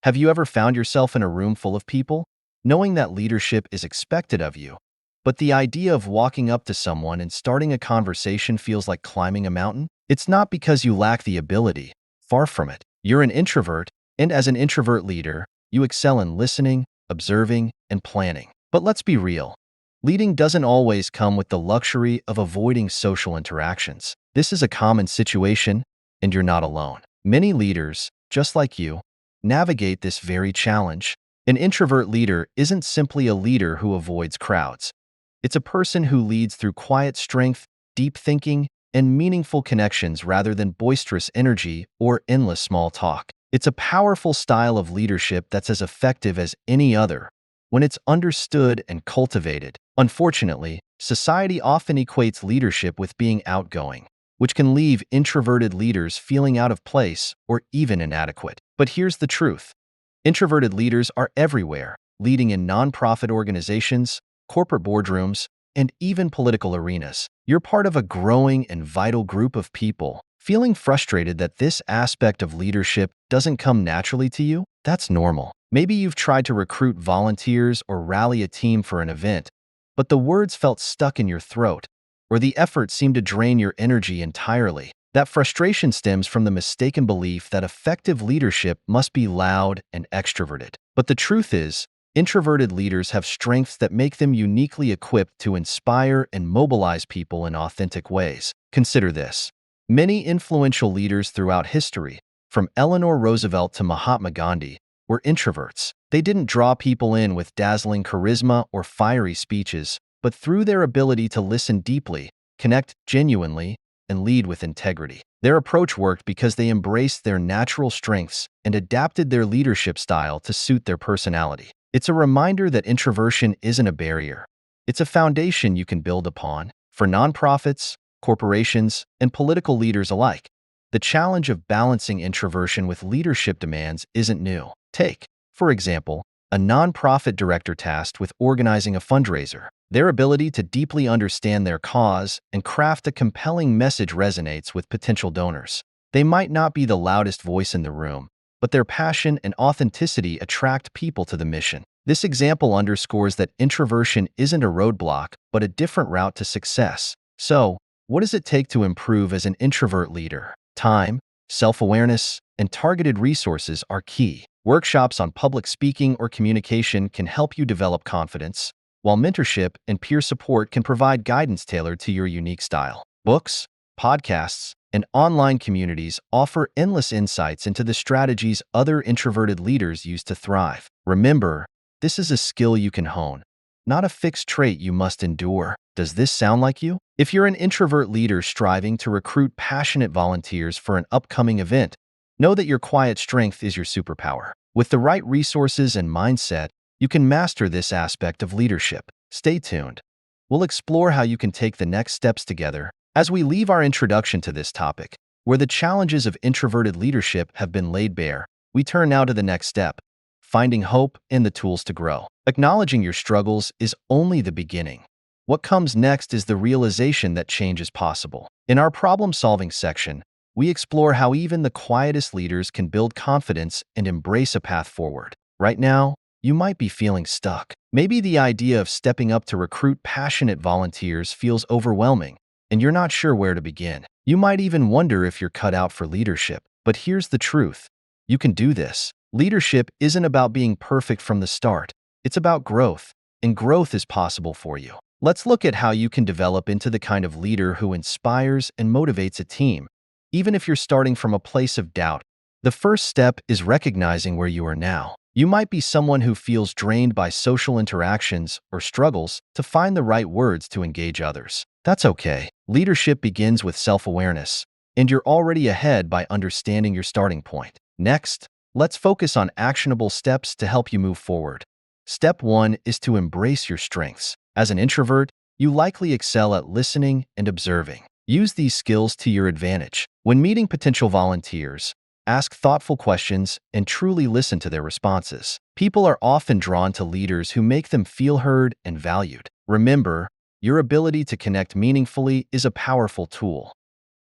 Have you ever found yourself in a room full of people, knowing that leadership is expected of you, but the idea of walking up to someone and starting a conversation feels like climbing a mountain? It's not because you lack the ability. Far from it. You're an introvert, and as an introvert leader, you excel in listening, observing, and planning. But let's be real. Leading doesn't always come with the luxury of avoiding social interactions. This is a common situation, and you're not alone. Many leaders, just like you, navigate this very challenge. An introvert leader isn't simply a leader who avoids crowds. It's a person who leads through quiet strength, deep thinking, and meaningful connections rather than boisterous energy or endless small talk. It's a powerful style of leadership that's as effective as any other when it's understood and cultivated. Unfortunately, society often equates leadership with being outgoing, which can leave introverted leaders feeling out of place or even inadequate. But here's the truth. Introverted leaders are everywhere, leading in nonprofit organizations, corporate boardrooms, and even political arenas. You're part of a growing and vital group of people. Feeling frustrated that this aspect of leadership doesn't come naturally to you? That's normal. Maybe you've tried to recruit volunteers or rally a team for an event, but the words felt stuck in your throat, or the effort seemed to drain your energy entirely. That frustration stems from the mistaken belief that effective leadership must be loud and extroverted. But the truth is, introverted leaders have strengths that make them uniquely equipped to inspire and mobilize people in authentic ways. Consider this. Many influential leaders throughout history, from Eleanor Roosevelt to Mahatma Gandhi, were introverts. They didn't draw people in with dazzling charisma or fiery speeches, but through their ability to listen deeply, connect genuinely, and lead with integrity. Their approach worked because they embraced their natural strengths and adapted their leadership style to suit their personality. It's a reminder that introversion isn't a barrier. It's a foundation you can build upon. For nonprofits, corporations, and political leaders alike, the challenge of balancing introversion with leadership demands isn't new. Take, for example, a nonprofit director tasked with organizing a fundraiser. Their ability to deeply understand their cause and craft a compelling message resonates with potential donors. They might not be the loudest voice in the room, but their passion and authenticity attract people to the mission. This example underscores that introversion isn't a roadblock, but a different route to success. So, what does it take to improve as an introvert leader? Time, self-awareness, and targeted resources are key. Workshops on public speaking or communication can help you develop confidence, while mentorship and peer support can provide guidance tailored to your unique style. Books, podcasts, and online communities offer endless insights into the strategies other introverted leaders use to thrive. Remember, this is a skill you can hone, not a fixed trait you must endure. Does this sound like you? If you're an introvert leader striving to recruit passionate volunteers for an upcoming event, know that your quiet strength is your superpower. With the right resources and mindset, you can master this aspect of leadership. Stay tuned. We'll explore how you can take the next steps together. As we leave our introduction to this topic, where the challenges of introverted leadership have been laid bare, we turn now to the next step, finding hope and the tools to grow. Acknowledging your struggles is only the beginning. What comes next is the realization that change is possible. In our problem-solving section, we explore how even the quietest leaders can build confidence and embrace a path forward. Right now, you might be feeling stuck. Maybe the idea of stepping up to recruit passionate volunteers feels overwhelming, and you're not sure where to begin. You might even wonder if you're cut out for leadership. But here's the truth. You can do this. Leadership isn't about being perfect from the start. It's about growth, and growth is possible for you. Let's look at how you can develop into the kind of leader who inspires and motivates a team, even if you're starting from a place of doubt. The first step is recognizing where you are now. You might be someone who feels drained by social interactions or struggles to find the right words to engage others. That's okay. Leadership begins with self-awareness, and you're already ahead by understanding your starting point. Next, let's focus on actionable steps to help you move forward. Step 1 is to embrace your strengths. As an introvert, you likely excel at listening and observing. Use these skills to your advantage. When meeting potential volunteers, ask thoughtful questions and truly listen to their responses. People are often drawn to leaders who make them feel heard and valued. Remember, your ability to connect meaningfully is a powerful tool.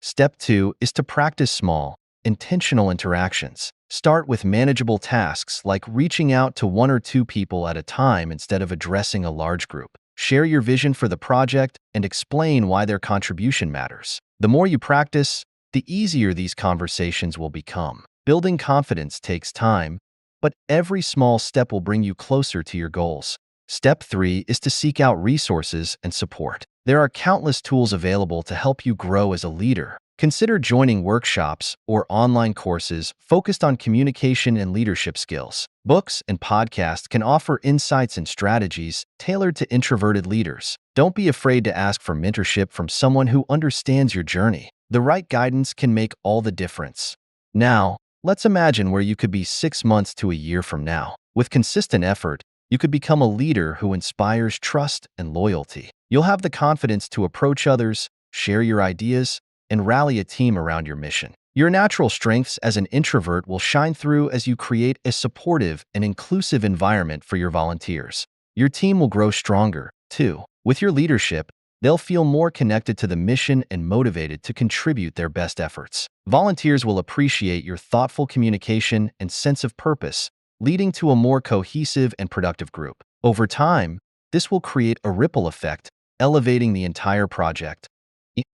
Step 2 is to practice small, intentional interactions. Start with manageable tasks like reaching out to one or two people at a time instead of addressing a large group. Share your vision for the project and explain why their contribution matters. The more you practice, the easier these conversations will become. Building confidence takes time, but every small step will bring you closer to your goals. Step 3 is to seek out resources and support. There are countless tools available to help you grow as a leader. Consider joining workshops or online courses focused on communication and leadership skills. Books and podcasts can offer insights and strategies tailored to introverted leaders. Don't be afraid to ask for mentorship from someone who understands your journey. The right guidance can make all the difference. Now, let's imagine where you could be 6 months to a year from now. With consistent effort, you could become a leader who inspires trust and loyalty. You'll have the confidence to approach others, share your ideas, and rally a team around your mission. Your natural strengths as an introvert will shine through as you create a supportive and inclusive environment for your volunteers. Your team will grow stronger, too. With your leadership, they'll feel more connected to the mission and motivated to contribute their best efforts. Volunteers will appreciate your thoughtful communication and sense of purpose, leading to a more cohesive and productive group. Over time, this will create a ripple effect, elevating the entire project.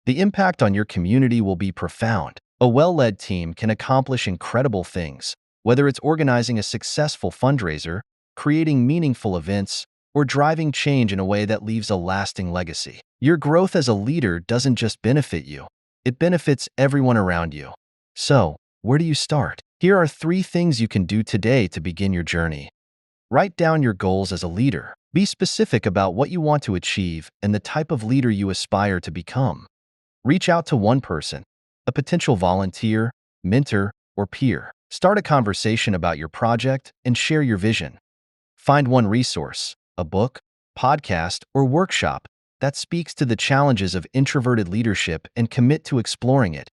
The impact on your community will be profound. A well-led team can accomplish incredible things, whether it's organizing a successful fundraiser, creating meaningful events, or driving change in a way that leaves a lasting legacy. Your growth as a leader doesn't just benefit you, it benefits everyone around you. So, where do you start? Here are 3 things you can do today to begin your journey. Write down your goals as a leader. Be specific about what you want to achieve and the type of leader you aspire to become. Reach out to one person, a potential volunteer, mentor, or peer. Start a conversation about your project and share your vision. Find one resource, a book, podcast, or workshop that speaks to the challenges of introverted leadership and commit to exploring it.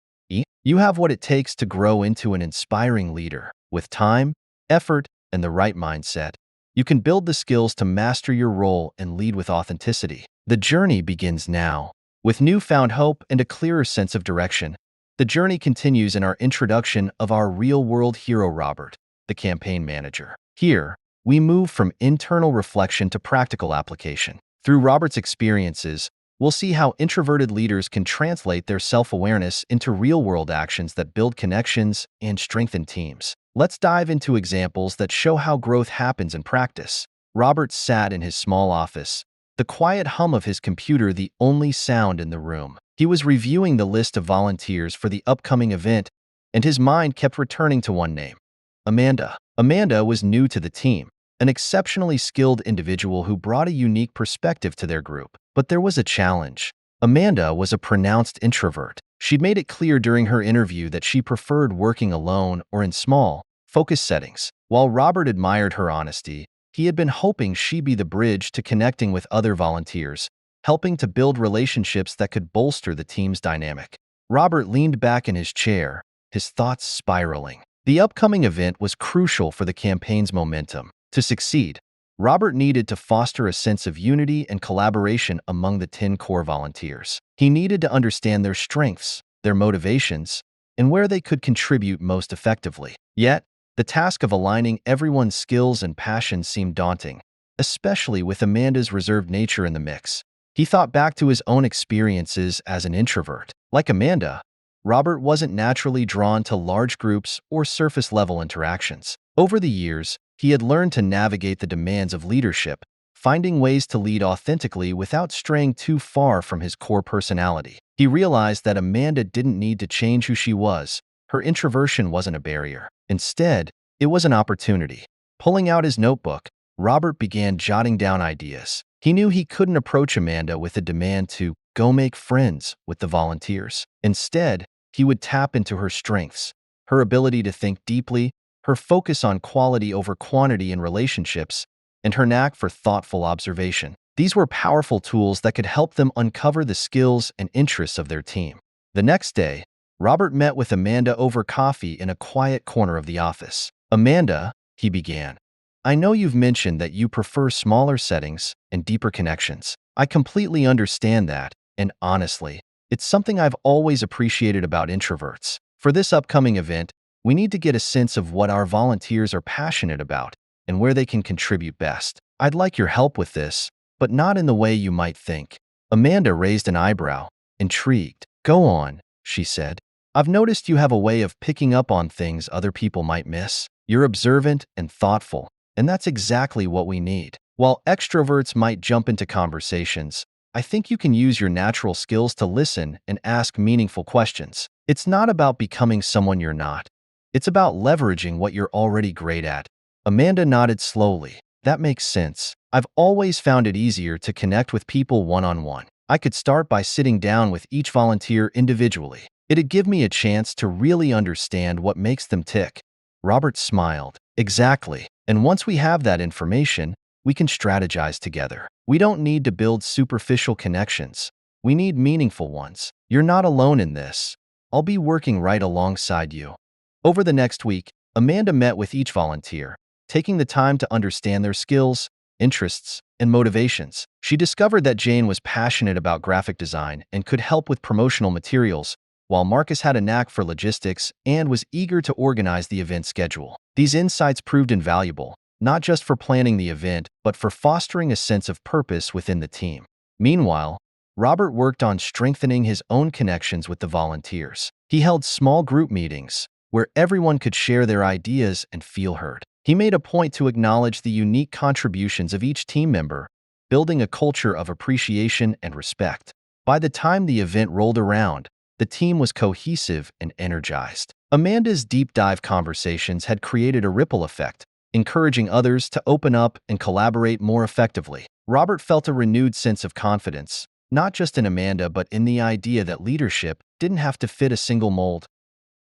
You have what it takes to grow into an inspiring leader. With time, effort, and the right mindset, you can build the skills to master your role and lead with authenticity. The journey begins now. With newfound hope and a clearer sense of direction, the journey continues in our introduction of our real-world hero, Robert, the campaign manager. Here, we move from internal reflection to practical application. Through Robert's experiences, we'll see how introverted leaders can translate their self-awareness into real-world actions that build connections and strengthen teams. Let's dive into examples that show how growth happens in practice. Robert sat in his small office, the quiet hum of his computer the only sound in the room. He was reviewing the list of volunteers for the upcoming event, and his mind kept returning to one name: Amanda. Amanda was new to the team, an exceptionally skilled individual who brought a unique perspective to their group. But there was a challenge. Amanda was a pronounced introvert. She'd made it clear during her interview that she preferred working alone or in small, focused settings. While Robert admired her honesty, he had been hoping she'd be the bridge to connecting with other volunteers, helping to build relationships that could bolster the team's dynamic. Robert leaned back in his chair, his thoughts spiraling. The upcoming event was crucial for the campaign's momentum. To succeed, Robert needed to foster a sense of unity and collaboration among the 10 core volunteers. He needed to understand their strengths, their motivations, and where they could contribute most effectively. Yet, the task of aligning everyone's skills and passions seemed daunting, especially with Amanda's reserved nature in the mix. He thought back to his own experiences as an introvert. Like Amanda, Robert wasn't naturally drawn to large groups or surface-level interactions. Over the years, he had learned to navigate the demands of leadership, finding ways to lead authentically without straying too far from his core personality. He realized that Amanda didn't need to change who she was. Her introversion wasn't a barrier. Instead, it was an opportunity. Pulling out his notebook, Robert began jotting down ideas. He knew he couldn't approach Amanda with a demand to go make friends with the volunteers. Instead, he would tap into her strengths, her ability to think deeply, her focus on quality over quantity in relationships, and her knack for thoughtful observation. These were powerful tools that could help them uncover the skills and interests of their team. The next day, Robert met with Amanda over coffee in a quiet corner of the office. "Amanda," he began, "I know you've mentioned that you prefer smaller settings and deeper connections. I completely understand that, and honestly, it's something I've always appreciated about introverts. For this upcoming event, We need to get a sense of what our volunteers are passionate about and where they can contribute best. I'd like your help with this, but not in the way you might think. Amanda raised an eyebrow, intrigued. Go on, she said. I've noticed you have a way of picking up on things other people might miss. You're observant and thoughtful, and that's exactly what we need. While extroverts might jump into conversations, I think you can use your natural skills to listen and ask meaningful questions. It's not about becoming someone you're not. It's about leveraging what you're already great at. Amanda nodded slowly. That makes sense. I've always found it easier to connect with people one-on-one. I could start by sitting down with each volunteer individually. It'd give me a chance to really understand what makes them tick. Robert smiled. Exactly. And once we have that information, we can strategize together. We don't need to build superficial connections. We need meaningful ones. You're not alone in this. I'll be working right alongside you. Over the next week, Amanda met with each volunteer, taking the time to understand their skills, interests, and motivations. She discovered that Jane was passionate about graphic design and could help with promotional materials, while Marcus had a knack for logistics and was eager to organize the event schedule. These insights proved invaluable, not just for planning the event, but for fostering a sense of purpose within the team. Meanwhile, Robert worked on strengthening his own connections with the volunteers. He held small group meetings, where everyone could share their ideas and feel heard. He made a point to acknowledge the unique contributions of each team member, building a culture of appreciation and respect. By the time the event rolled around, the team was cohesive and energized. Amanda's deep dive conversations had created a ripple effect, encouraging others to open up and collaborate more effectively. Robert felt a renewed sense of confidence, not just in Amanda but in the idea that leadership didn't have to fit a single mold.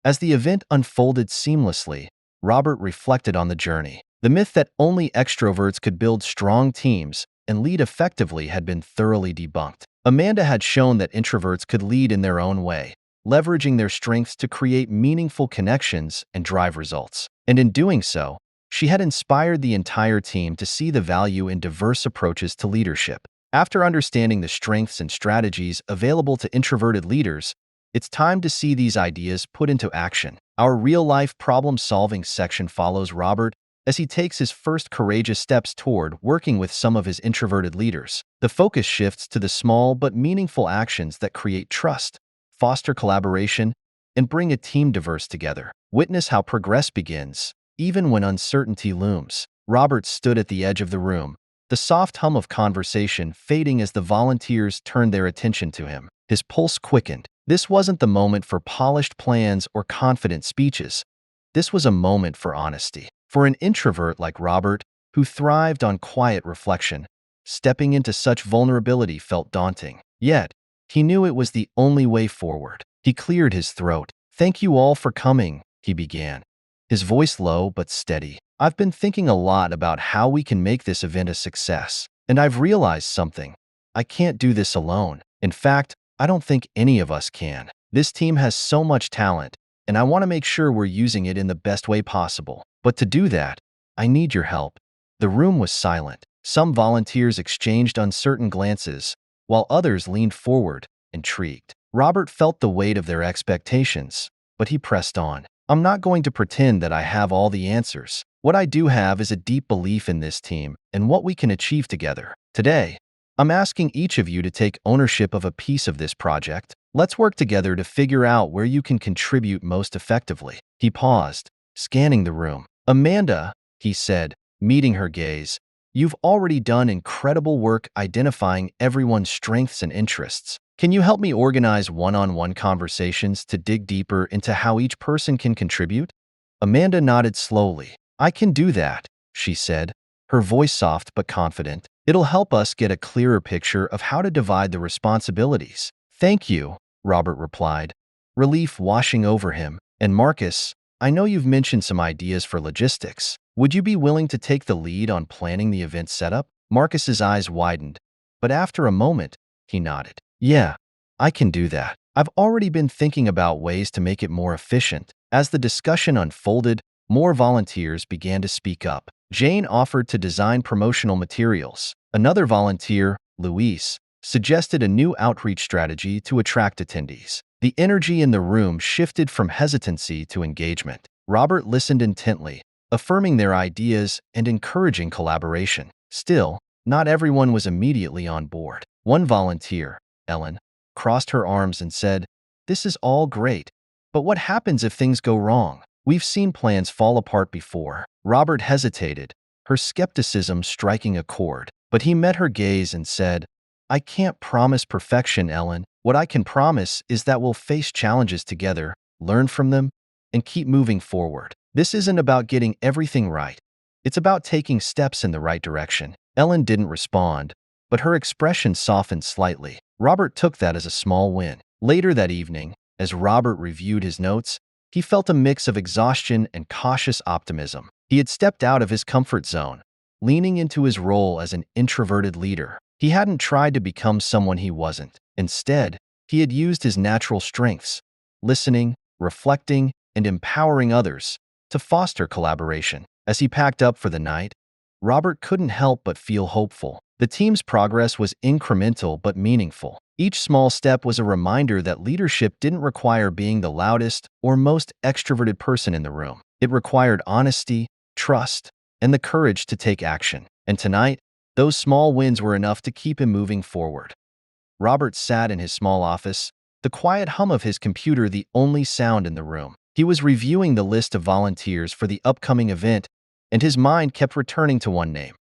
As the event unfolded seamlessly, Robert reflected on the journey. The myth that only extroverts could build strong teams and lead effectively had been thoroughly debunked. Amanda had shown that introverts could lead in their own way, leveraging their strengths to create meaningful connections and drive results. And in doing so, she had inspired the entire team to see the value in diverse approaches to leadership. After understanding the strengths and strategies available to introverted leaders, it's time to see these ideas put into action. Our real-life problem-solving section follows Robert as he takes his first courageous steps toward working with some of his introverted leaders. The focus shifts to the small but meaningful actions that create trust, foster collaboration, and bring a team diverse together. Witness how progress begins, even when uncertainty looms. Robert stood at the edge of the room, the soft hum of conversation fading as the volunteers turned their attention to him. His pulse quickened. This wasn't the moment for polished plans or confident speeches. This was a moment for honesty. For an introvert like Robert, who thrived on quiet reflection, stepping into such vulnerability felt daunting. Yet, he knew it was the only way forward. He cleared his throat. "Thank you all for coming," he began, his voice low but steady. "I've been thinking a lot about how we can make this event a success, and I've realized something. I can't do this alone. In fact, I don't think any of us can. This team has so much talent, and I want to make sure we're using it in the best way possible. But to do that, I need your help." The room was silent. Some volunteers exchanged uncertain glances, while others leaned forward, intrigued. Robert felt the weight of their expectations, but he pressed on. "I'm not going to pretend that I have all the answers. What I do have is a deep belief in this team and what we can achieve together. Today, I'm asking each of you to take ownership of a piece of this project. Let's work together to figure out where you can contribute most effectively." He paused, scanning the room. "Amanda," he said, meeting her gaze, "you've already done incredible work identifying everyone's strengths and interests. Can you help me organize one-on-one conversations to dig deeper into how each person can contribute?" Amanda nodded slowly. "I can do that," she said, her voice soft but confident. "It'll help us get a clearer picture of how to divide the responsibilities." "Thank you," Robert replied, relief washing over him. "And Marcus, I know you've mentioned some ideas for logistics. Would you be willing to take the lead on planning the event setup?" Marcus's eyes widened, but after a moment, he nodded. "Yeah, I can do that. I've already been thinking about ways to make it more efficient." As the discussion unfolded, more volunteers began to speak up. Jane offered to design promotional materials. Another volunteer, Luis, suggested a new outreach strategy to attract attendees. The energy in the room shifted from hesitancy to engagement. Robert listened intently, affirming their ideas and encouraging collaboration. Still, not everyone was immediately on board. One volunteer, Ellen, crossed her arms and said, "This is all great, but what happens if things go wrong? We've seen plans fall apart before." Robert hesitated, her skepticism striking a chord, but he met her gaze and said, "I can't promise perfection, Ellen. What I can promise is that we'll face challenges together, learn from them, and keep moving forward. This isn't about getting everything right. It's about taking steps in the right direction." Ellen didn't respond, but her expression softened slightly. Robert took that as a small win. Later that evening, as Robert reviewed his notes, he felt a mix of exhaustion and cautious optimism. He had stepped out of his comfort zone, leaning into his role as an introverted leader. He hadn't tried to become someone he wasn't. Instead, he had used his natural strengths, listening, reflecting, and empowering others, to foster collaboration. As he packed up for the night, Robert couldn't help but feel hopeful. The team's progress was incremental but meaningful. Each small step was a reminder that leadership didn't require being the loudest or most extroverted person in the room. It required honesty, trust, and the courage to take action. And tonight, those small wins were enough to keep him moving forward. Robert sat in his small office, the quiet hum of his computer the only sound in the room. He was reviewing the list of volunteers for the upcoming event, and his mind kept returning to one name: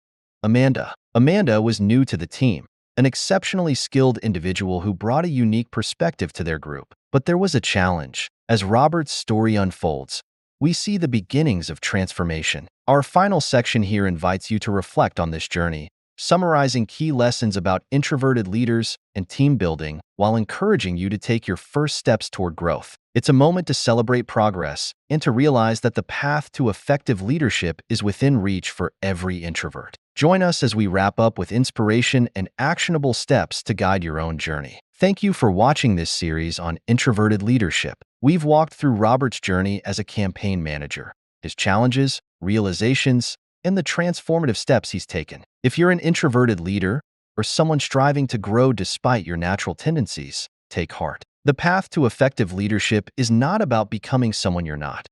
Amanda. Amanda was new to the team, an exceptionally skilled individual who brought a unique perspective to their group. But there was a challenge. As Robert's story unfolds, we see the beginnings of transformation. Our final section here invites you to reflect on this journey, summarizing key lessons about introverted leaders and team building while encouraging you to take your first steps toward growth. It's a moment to celebrate progress and to realize that the path to effective leadership is within reach for every introvert. Join us as we wrap up with inspiration and actionable steps to guide your own journey. Thank you for watching this series on introverted leadership. We've walked through Robert's journey as a campaign manager, his challenges, realizations, and the transformative steps he's taken. If you're an introverted leader or someone striving to grow despite your natural tendencies, take heart. The path to effective leadership is not about becoming someone you're not.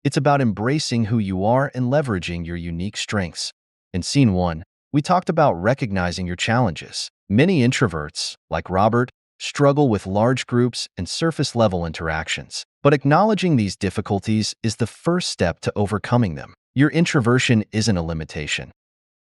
It's about embracing who you are and leveraging your unique strengths. In Scene 1, we talked about recognizing your challenges. Many introverts, like Robert, struggle with large groups and surface-level interactions. But acknowledging these difficulties is the first step to overcoming them. Your introversion isn't a limitation.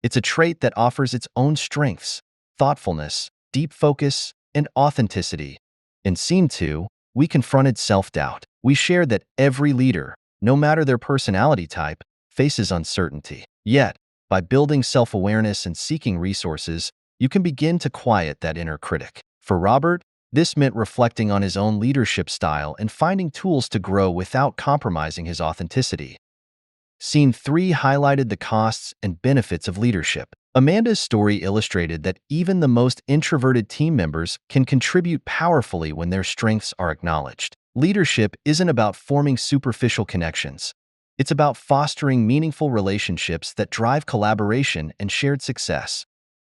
It's a trait that offers its own strengths: thoughtfulness, deep focus, and authenticity. In Scene 2, we confronted self-doubt. We shared that every leader, no matter their personality type, faces uncertainty. Yet, by building self-awareness and seeking resources, you can begin to quiet that inner critic. For Robert, this meant reflecting on his own leadership style and finding tools to grow without compromising his authenticity. Scene 3 highlighted the costs and benefits of leadership. Amanda's story illustrated that even the most introverted team members can contribute powerfully when their strengths are acknowledged. Leadership isn't about forming superficial connections. It's about fostering meaningful relationships that drive collaboration and shared success.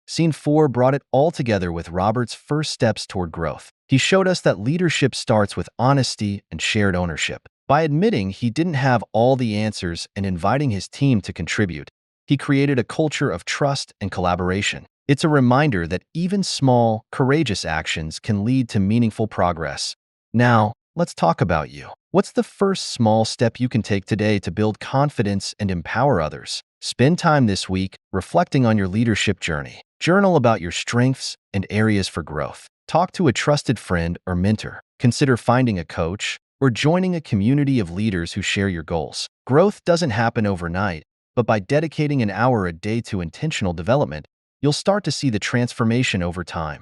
Scene 4 brought it all together with Robert's first steps toward growth. He showed us that leadership starts with honesty and shared ownership. By admitting he didn't have all the answers and inviting his team to contribute, he created a culture of trust and collaboration. It's a reminder that even small, courageous actions can lead to meaningful progress. Now, let's talk about you. What's the first small step you can take today to build confidence and empower others? Spend time this week reflecting on your leadership journey. Journal about your strengths and areas for growth. Talk to a trusted friend or mentor. Consider finding a coach or joining a community of leaders who share your goals. Growth doesn't happen overnight, but by dedicating an hour a day to intentional development, you'll start to see the transformation over time.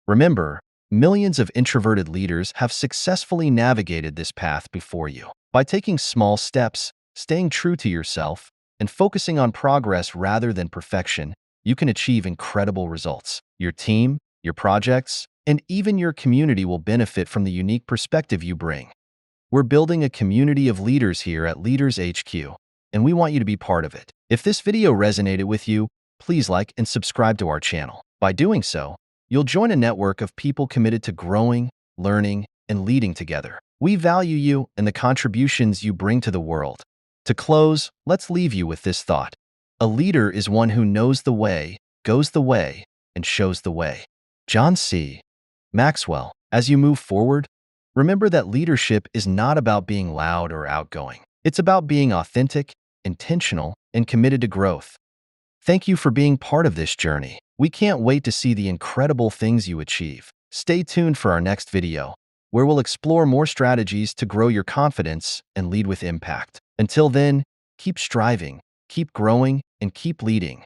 Remember, millions of introverted leaders have successfully navigated this path before you. By taking small steps, staying true to yourself, and focusing on progress rather than perfection, you can achieve incredible results. Your team, your projects, and even your community will benefit from the unique perspective you bring. We're building a community of leaders here at Leaders HQ, and we want you to be part of it. If this video resonated with you, please like and subscribe to our channel. By doing so, you'll join a network of people committed to growing, learning, and leading together. We value you and the contributions you bring to the world. To close, let's leave you with this thought. A leader is one who knows the way, goes the way, and shows the way. John C. Maxwell, as you move forward, remember that leadership is not about being loud or outgoing. It's about being authentic, intentional, and committed to growth. Thank you for being part of this journey. We can't wait to see the incredible things you achieve. Stay tuned for our next video, where we'll explore more strategies to grow your confidence and lead with impact. Until then, keep striving, keep growing, and keep leading.